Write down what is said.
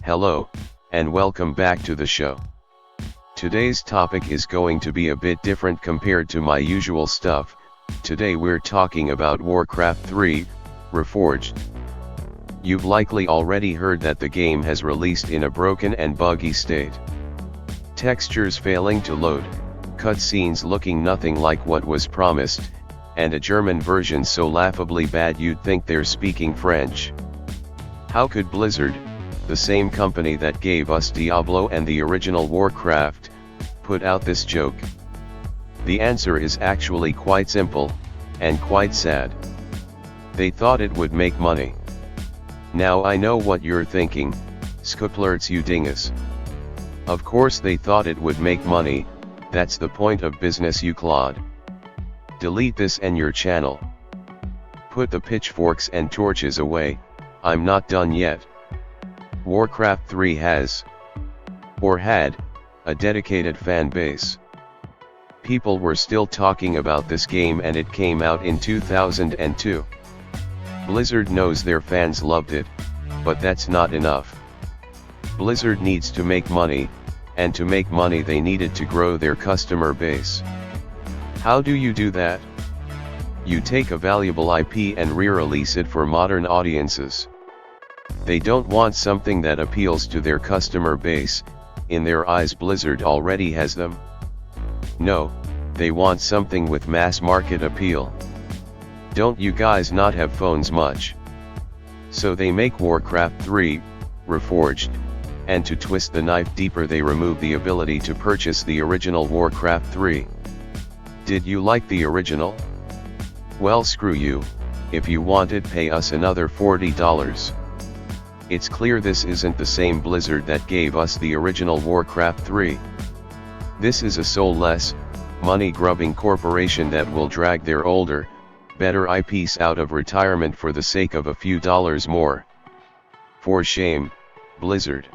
Hello, and welcome back to the show. Today's topic is going to be a bit different compared to my usual stuff. Today we're talking about Warcraft 3, Reforged. You've likely already heard that the game has released in a broken and buggy state. Textures failing to load, cutscenes looking nothing like what was promised, and a German version so laughably bad you'd think they're speaking French. How could Blizzard, the same company that gave us Diablo and the original Warcraft, put out this joke? The answer is actually quite simple, and quite sad. They thought it would make money. Now I know what you're thinking, Skuplerts you dingus. Of course they thought it would make money, that's the point of business you clod. Delete this and your channel. Put the pitchforks and torches away, I'm not done yet. Warcraft 3 has, or had, a dedicated fan base. People were still talking about this game and it came out in 2002. Blizzard knows their fans loved it, but that's not enough. Blizzard needs to make money, and to make money they needed to grow their customer base. How do you do that? You take a valuable IP and re-release it for modern audiences. They don't want something that appeals to their customer base. In their eyes Blizzard already has them. No, they want something with mass market appeal. Don't you guys not have phones much? So they make Warcraft 3, Reforged, and to twist the knife deeper they remove the ability to purchase the original Warcraft 3. Did you like the original? Well, screw you. If you want it, pay us another $40. It's clear this isn't the same Blizzard that gave us the original Warcraft 3. This is a soulless, money-grubbing corporation that will drag their older, better IPs out of retirement for the sake of a few dollars more. For shame, Blizzard.